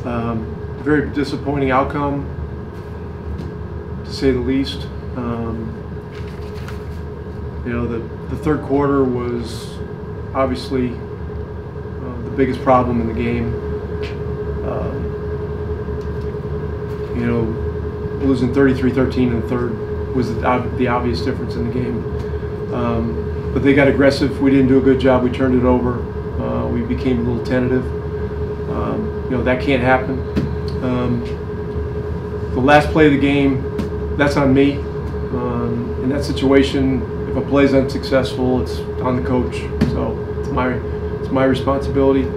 Very disappointing outcome, to say the least. The third quarter was obviously the biggest problem in the game. Losing 33-13 in the third was the obvious difference in the game. But they got aggressive. We didn't do a good job. We turned it over. We became a little tentative. That can't happen. The last play of the game, that's on me. In that situation, if a play is unsuccessful, it's on the coach. So it's my responsibility.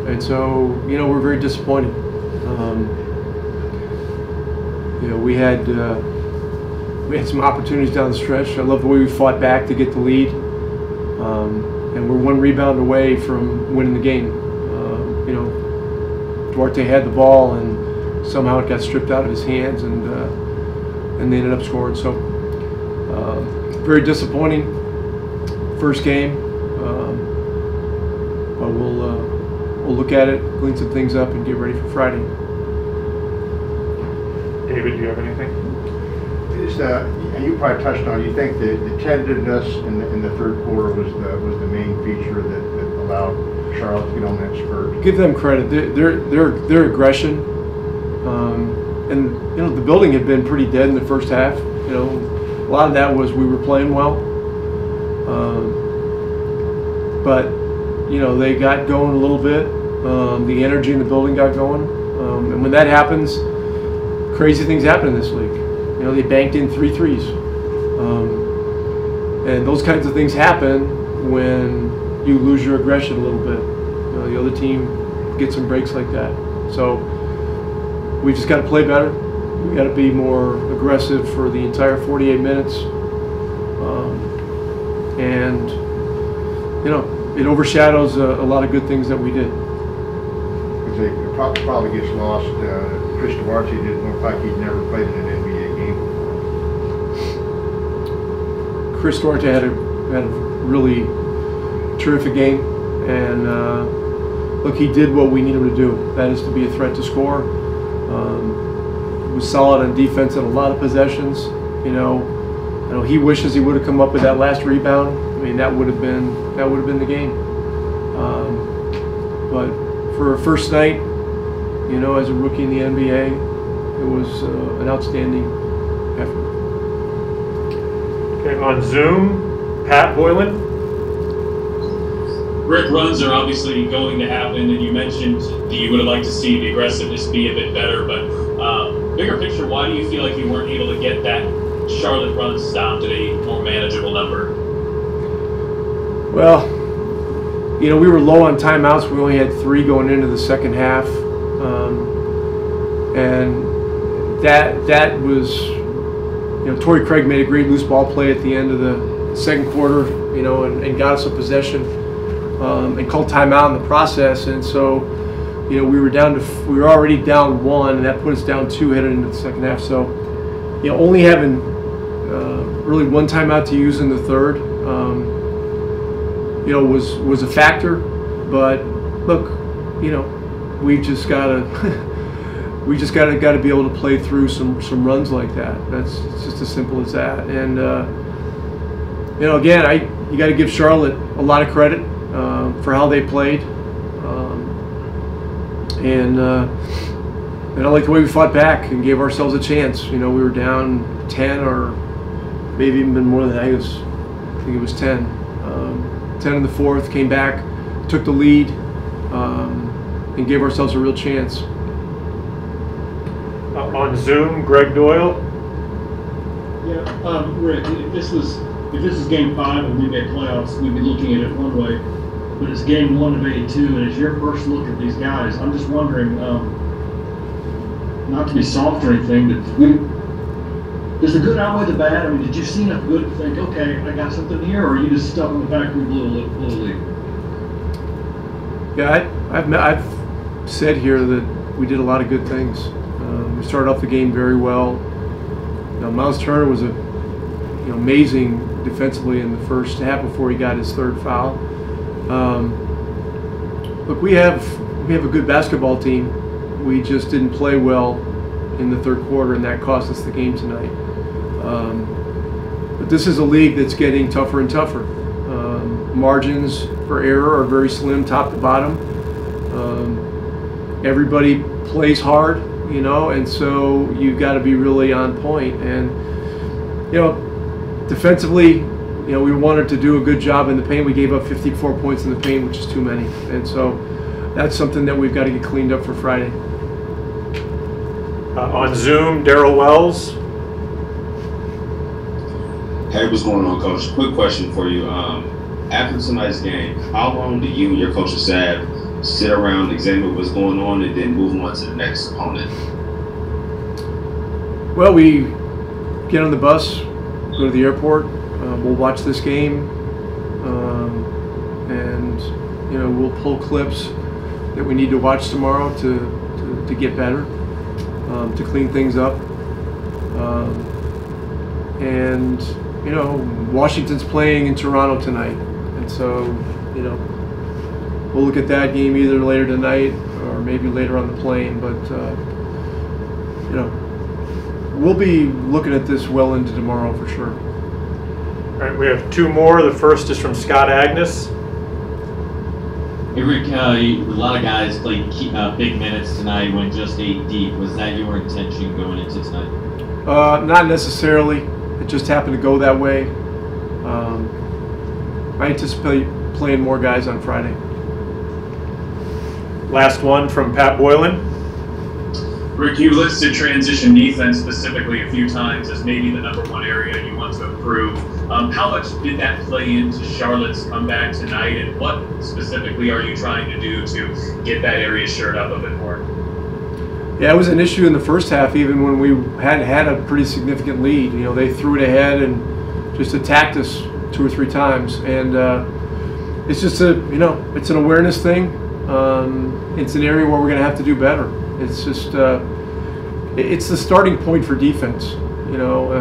And so, we're very disappointed. We had some opportunities down the stretch. I love the way we fought back to get the lead. And we're one rebound away from winning the game. Duarte had the ball, and somehow it got stripped out of his hands, and they ended up scoring. So very disappointing first game, but we'll look at it, clean some things up, and get ready for Friday. David, do you have anything? And you probably touched on it. You think the tentativeness in the third quarter was the main feature that allowed Charlotte to get on that spurt? Give them credit. Their aggression, and the building had been pretty dead in the first half. A lot of that was we were playing well, but they got going a little bit. The energy in the building got going, and when that happens, crazy things happen in this league. They banked in 3 threes. And those kinds of things happen when you lose your aggression a little bit. The other team gets some breaks like that. So we just got to play better. We got to be more aggressive for the entire 48 minutes. And it overshadows a lot of good things that we did. It probably gets lost. Chris Duarte didn't look like he'd never played in an NBA game before. Chris Duarte had a really terrific game, and look, he did what we need him to do. That is to be a threat to score. He was solid on defense in a lot of possessions. He wishes he would have come up with that last rebound. I mean, that would have been the game. But for a first night, as a rookie in the NBA, it was an outstanding effort. Okay, on Zoom, Pat Boylan. Rick, runs are obviously going to happen, and you mentioned that you would have liked to see the aggressiveness be a bit better, but bigger picture, why do you feel like you weren't able to get that Charlotte run stopped at a more manageable number? Well, we were low on timeouts. We only had 3 going into the second half. And that was, Torrey Craig made a great loose ball play at the end of the second quarter, and got us a possession, and called timeout in the process. And so, we were already down 1, and that put us down 2 headed into the second half. So, only having really 1 timeout to use in the third, was a factor. But look, we just gotta be able to play through some runs like that. It's just as simple as that. And again, you got to give Charlotte a lot of credit for how they played. And I like the way we fought back and gave ourselves a chance. We were down 10, or maybe even more than that. I think it was 10. 10 in the fourth, came back, took the lead, and gave ourselves a real chance. On Zoom, Greg Doyle. Yeah, Rick, if this is Game 5 and we make playoffs, we'd be looking at it one way. But it's Game 1 of 82, and it's your first look at these guys. I'm just wondering, not to be soft or anything, but does the good outweigh the bad? I mean, did you see enough good to think, okay, I got something here, or are you just stuck in the fact we blew a lead? Yeah, I've said here that we did a lot of good things. We started off the game very well. Miles Turner was amazing defensively in the first half before he got his third foul. look, we have a good basketball team. We just didn't play well in the third quarter, and that cost us the game tonight. But this is a league that's getting tougher and tougher. Margins for error are very slim, top to bottom. Everybody plays hard, you know, and so you've got to be really on point. And, you know, defensively, you know, we wanted to do a good job in the paint. We gave up 54 points in the paint, which is too many. And so that's something that we've got to get cleaned up for Friday. On Zoom, Darrell Wells. Hey, what's going on, Coach? Quick question for you. After tonight's game, how long do you and your coaching staff sit around, examine what's going on, and then move on to the next opponent? Well, we get on the bus, go to the airport. We'll watch this game, and you know, we'll pull clips that we need to watch tomorrow to get better, to clean things up, and you know, Washington's playing in Toronto tonight, and so you know, we'll look at that game either later tonight or maybe later on the plane. But you know, we'll be looking at this well into tomorrow for sure. All right, we have two more. The first is from Scott Agnes. Hey Rick, a lot of guys played big minutes tonight, went just 8 deep. Was that your intention going into tonight? Not necessarily. It just happened to go that way. I anticipate playing more guys on Friday. Last one from Pat Boylan. Rick, you listed transition defense specifically a few times as maybe the #1 area you want to improve. How much did that play into Charlotte's comeback tonight, and what specifically are you trying to do to get that area shored up a bit more? Yeah, it was an issue in the first half, even when we had a pretty significant lead. You know, they threw it ahead and just attacked us 2 or 3 times, and it's just it's an awareness thing. It's an area where we're going to have to do better. It's just it's the starting point for defense. You know,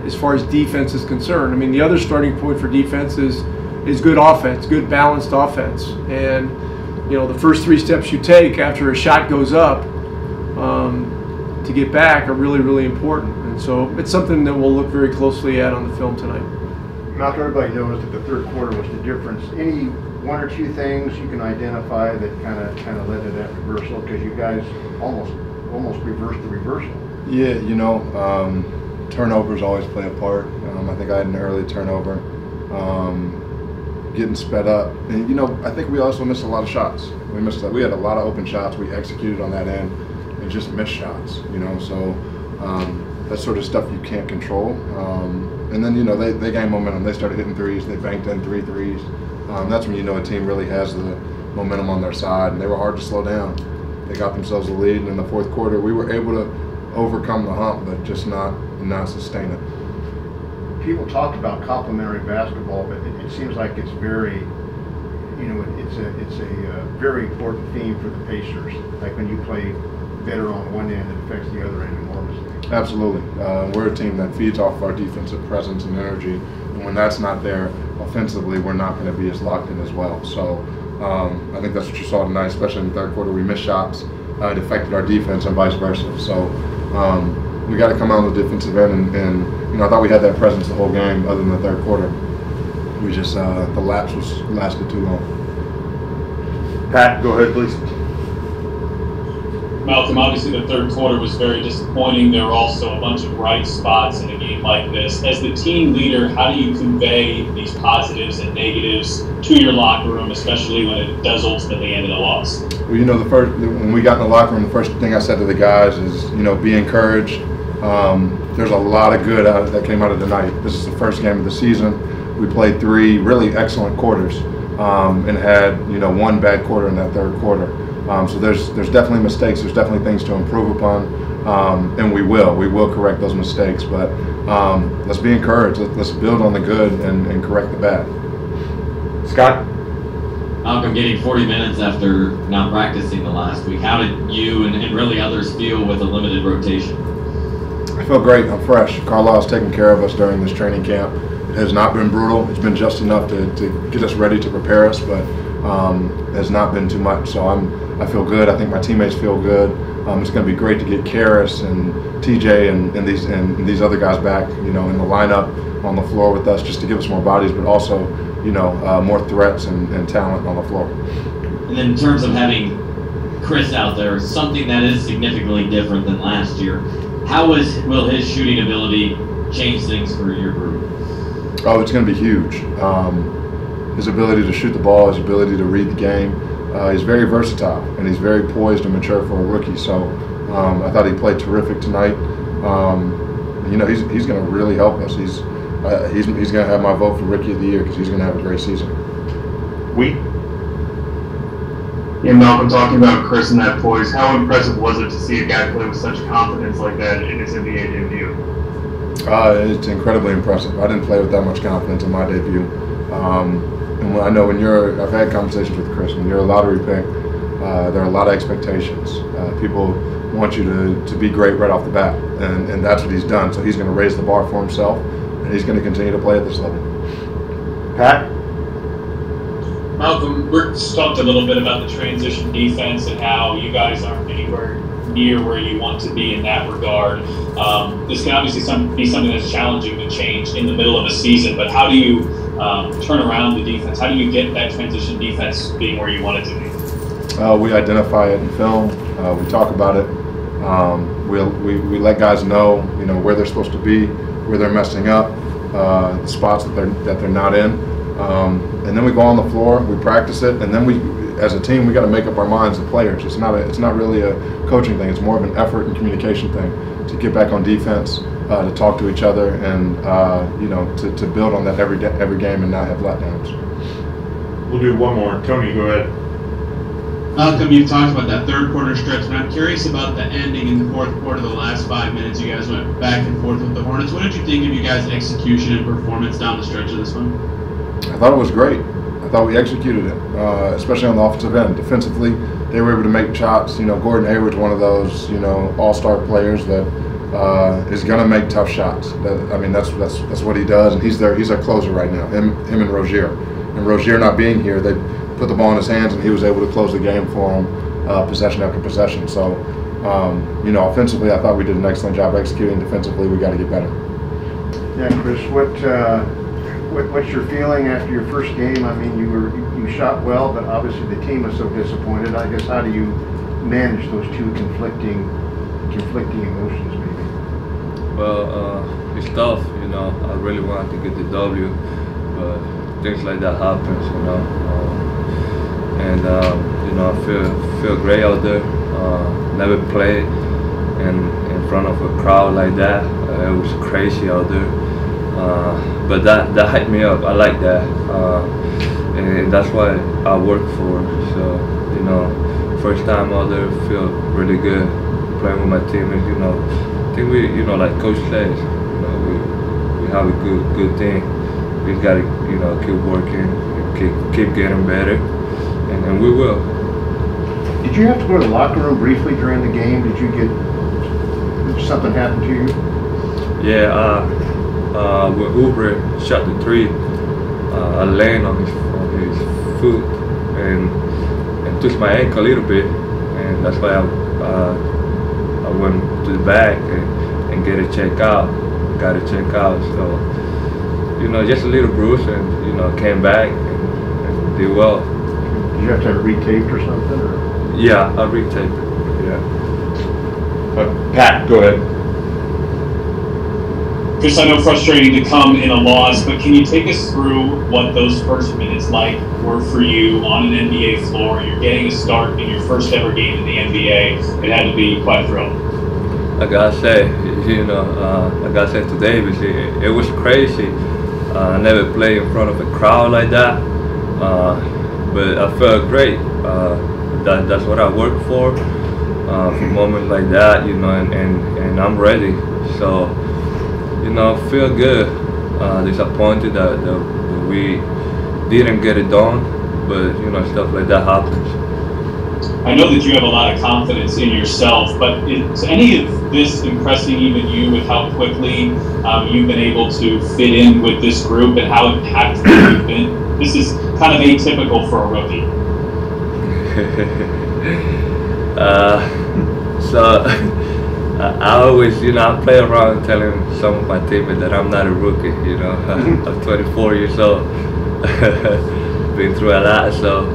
as far as defense is concerned. I mean, the other starting point for defense is good offense, good balanced offense, and you know, the first 3 steps you take after a shot goes up to get back are really, really important. And so it's something that we'll look very closely at on the film tonight. Not everybody knows that the third quarter was the difference. Any 1 or 2 things you can identify that kind of led to that reversal? Because you guys almost reversed the reversal. Yeah, you know, turnovers always play a part. I think I had an early turnover, getting sped up, and you know, I think we also missed a lot of shots. We had a lot of open shots. We executed on that end, and just missed shots. You know, so that's sort of stuff you can't control. And then you know, they gained momentum. They started hitting threes. They banked in 3 threes. That's when you know a team really has the momentum on their side, and they were hard to slow down. They got themselves a lead, and in the fourth quarter, we were able to overcome the hump, but just not sustain it. People talked about complementary basketball, but it seems like it's very, you know, it's a very important theme for the Pacers. Like when you play better on one end, it affects the other end enormously. Absolutely. We're a team that feeds off of our defensive presence and energy, and when that's not there offensively, we're not going to be as locked in as well. So I think that's what you saw tonight, especially in the third quarter. We missed shots. It affected our defense and vice versa. So we got to come out on the defensive end, and you know, I thought we had that presence the whole game, other than the third quarter. We just the lapse lasted too long. Pat, go ahead, please. Malcolm, obviously the third quarter was very disappointing. There were also a bunch of bright spots in a game like this. As the team leader, how do you convey these positives and negatives to your locker room, especially when it does ultimately end in a loss? Well, you know, when we got in the locker room, the first thing I said to the guys is, you know, be encouraged. There's a lot of good that came out of tonight. This is the first game of the season. We played 3 really excellent quarters and had, you know, 1 bad quarter in that third quarter. So there's definitely mistakes. There's definitely things to improve upon, and we will correct those mistakes. But let's be encouraged. Let's build on the good and correct the bad. Scott? Malcolm, getting 40 minutes after not practicing the last week, how did you and really others feel with a limited rotation? I feel great. I'm fresh. Carlisle's taking care of us during this training camp. has not been brutal. It's been just enough to get us ready to prepare us, but has not been too much. So I feel good. I think my teammates feel good. It's going to be great to get Karras and TJ and these other guys back, in the lineup on the floor with us, just to give us more bodies, but also, more threats and talent on the floor. And then in terms of having Chris out there, something that is significantly different than last year, will his shooting ability change things for your group? Oh, it's going to be huge. His ability to shoot the ball, his ability to read the game. He's very versatile, and he's very poised and mature for a rookie. So I thought he played terrific tonight. He's going to really help us. He's going to have my vote for Rookie of the Year because he's going to have a great season. Yeah, Malcolm, talking about Chris and that poise, how impressive was it to see a guy play with such confidence like that in his NBA debut? It's incredibly impressive. I didn't play with that much confidence in my debut. And I know I've had conversations with Chris, when you're a lottery pick, there are a lot of expectations. People want you to be great right off the bat, and that's what he's done. So he's going to raise the bar for himself, and he's going to continue to play at this level. Pat? Malcolm, we're talked a little bit about the transition defense and how you guys aren't anywhere near where you want to be in that regard. This can obviously be something that's challenging to change in the middle of a season, but how do you turn around the defense? How do you get that transition defense being where you want it to be? We identify it in film. We talk about it. We let guys know, where they're supposed to be, where they're messing up, the spots that they're not in, and then we go on the floor. We practice it, and then as a team, we got to make up our minds. The players. It's not really a coaching thing. It's more of an effort and communication thing to get back on defense, to talk to each other, and to build on that every game and not have letdowns. We'll do one more. Tony, go ahead. Malcolm, you've talked about that third quarter stretch, but I'm curious about the ending in the fourth quarter, the last 5 minutes. You guys went back and forth with the Hornets. What did you think of you guys' execution and performance down the stretch of this one? I thought it was great. I thought we executed it, especially on the offensive end. Defensively, they were able to make shots. Gordon Hayward's one of those, all-star players that is going to make tough shots. That's what he does, and he's our closer right now. Him and Rozier. And Rozier not being here, they put the ball in his hands, and he was able to close the game for him, possession after possession. So, offensively, I thought we did an excellent job executing. Defensively, we got to get better. Yeah, Chris, what's your feeling after your first game? I mean, you shot well, but obviously the team was so disappointed. I guess how do you manage those two conflicting emotions, maybe? Well, it's tough. I really wanted to get the W, but things like that happens. And I feel great out there. Never played in front of a crowd like that. It was crazy out there. But that hyped me up. I like that, and that's what I work for. So, first time out there, feel really good playing with my teammates. I think we, like Coach says, we have a good team. We just gotta, keep working, keep getting better, and we will. Did you have to go to the locker room briefly during the game? Did something happen to you? Yeah. When Uber shot the three, I landed on his foot and touched my ankle a little bit, and that's why I went to the back and got it checked out. So, just a little bruise, and came back and did well. Did you have to have it retaped or something? Or? Yeah, I retaped it. Yeah. Pat, go ahead. Chris, I know frustrating to come in a loss, but can you take us through what those first minutes were for you on an NBA floor? You're getting a start in your first ever game in the NBA. It had to be quite thrilling. Like I said, to Davis, it was crazy. I never played in front of a crowd like that, but I felt great. That's what I work for moments like that, and I'm ready. So, I feel good. Disappointed that we didn't get it done, but stuff like that happens. I know that you have a lot of confidence in yourself, but is any of this impressing even you with how quickly you've been able to fit in with this group and how impactful you've been? This is kind of atypical for a rookie. I always, I play around telling some of my teammates that I'm not a rookie, I'm 24 years old, been through a lot, so,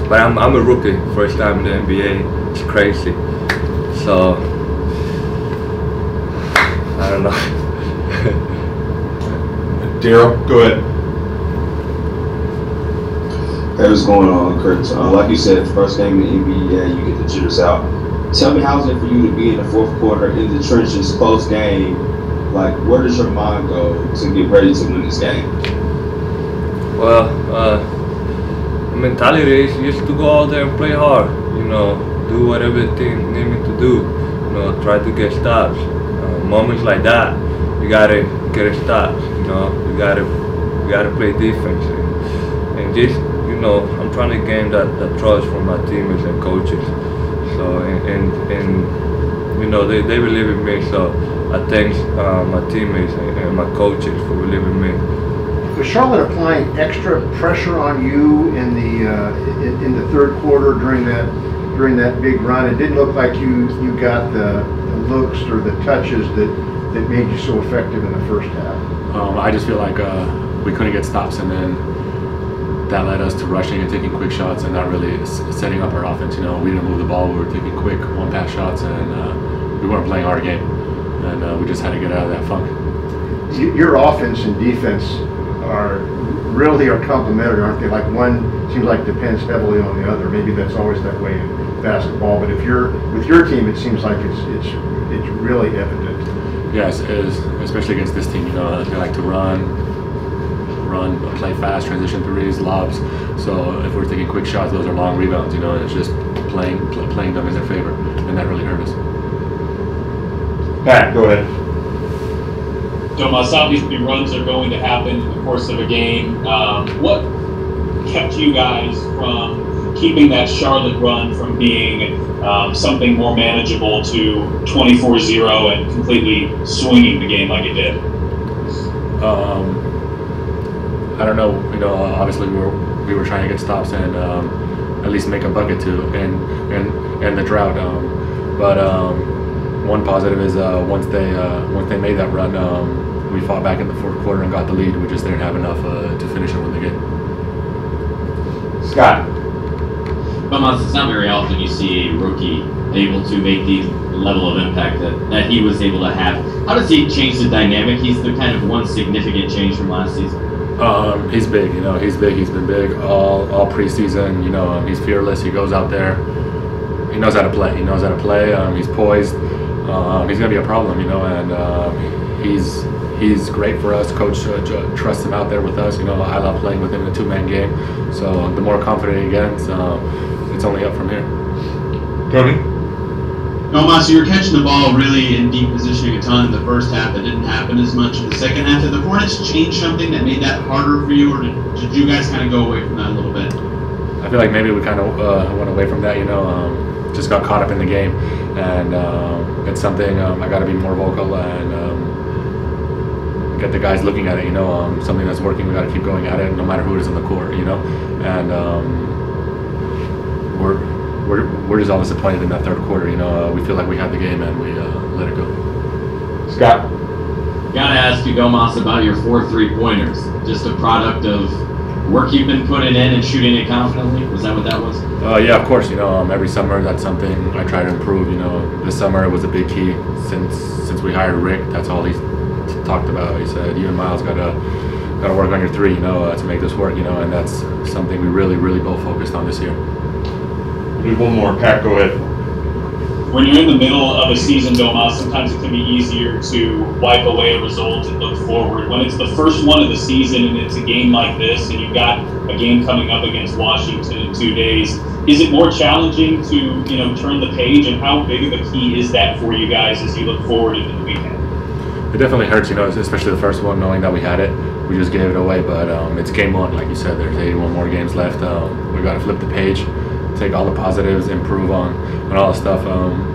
but I'm a rookie, first time in the NBA, it's crazy, so, I don't know. Daryl, go ahead. Hey, what's going on, Kurt? Like you said, first game in the NBA, you get the jitters out. Tell me, how's it for you to be in the fourth quarter in the trenches, post game? Like, where does your mind go to get ready to win this game? Well, the mentality is just to go out there and play hard. Do whatever the team need me to do. Try to get stops. Moments like that, you gotta get a stop. You gotta play defense and just. I'm trying to gain that trust from my teammates and coaches. So, and they believe in me. So, I thank my teammates and my coaches for believing in me. Was Charlotte applying extra pressure on you in the third quarter during that big run? It didn't look like you got the looks or the touches that made you so effective in the first half. I just feel like we couldn't get stops, and then that led us to rushing and taking quick shots and not really setting up our offense. We didn't move the ball. We were taking quick one-pass shots, and we weren't playing our game. And we just had to get out of that funk. Your offense and defense are complementary, aren't they? Like one seems like depends heavily on the other. Maybe that's always that way in basketball, but if you're with your team, it seems like it's really evident. Yes, especially against this team. They like to run, play fast, transition threes, lobs. So if we're taking quick shots, those are long rebounds, and it's just playing them in their favor, and that really hurt us. Pat, go ahead. Domas, obviously runs are going to happen in the course of a game. What kept you guys from keeping that Charlotte run from being something more manageable to 24-0 and completely swinging the game like it did? I don't know. Obviously we were trying to get stops and at least make a bucket too, and the drought. But one positive is once they made that run, we fought back in the fourth quarter and got the lead. We just didn't have enough to finish and win the game. Scott. But it's not very often you see a rookie able to make the level of impact that he was able to have. How does he change the dynamic? He's the kind of one significant change from last season. He's big, he's big. He's been big all preseason. He's fearless. He goes out there. He knows how to play. He's poised. He's gonna be a problem, and he's great for us. Coach trusts him out there with us. I love playing with him in a two-man game. So the more confident he gets, it's only up from here. Tony? Domas, you were catching the ball really in deep positioning a ton in the first half. That didn't happen as much in the second half. Did the Hornets change something that made that harder for you, or did you guys kind of go away from that a little bit? I feel like maybe we kind of went away from that, just got caught up in the game. And it's something I got to be more vocal and get the guys looking at it, something that's working, we got to keep going at it no matter who it is on the court, And we're just all disappointed in that third quarter. We feel like we had the game and we let it go. Scott? Gotta ask you, Domas, about your 4 3-pointers. Just a product of work you've been putting in and shooting it confidently? Was that what that was? Yeah, of course. Every summer that's something I try to improve. This summer it was a big key since we hired Rick. That's all he talked about. He said, "You and Miles gotta work on your three, to make this work." And that's something we really both focused on this year. We'll do one more. Pat, go ahead. When you're in the middle of a season, Domas, sometimes it can be easier to wipe away a result and look forward. When it's the first one of the season and it's a game like this, and you've got a game coming up against Washington in 2 days, is it more challenging to turn the page? And how big of a key is that for you guys as you look forward into the weekend? It definitely hurts, especially the first one, knowing that we had it. we just gave it away. But it's game one, like you said. There's 81 more games left. We got to flip the page, take all the positives, improve on all the stuff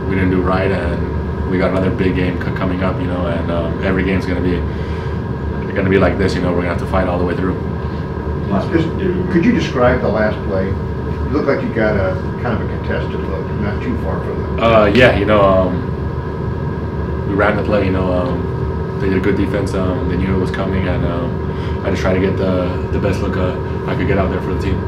we didn't do right, and we got another big game coming up, you know. And every game's gonna be like this, you know. We're gonna have to fight all the way through. Could you describe the last play? It looked like you got a kind of a contested look, not too far from the. Yeah, you know, we ran the play, you know. They did a good defense. They knew it was coming, and I just tried to get the best look I could get out there for the team.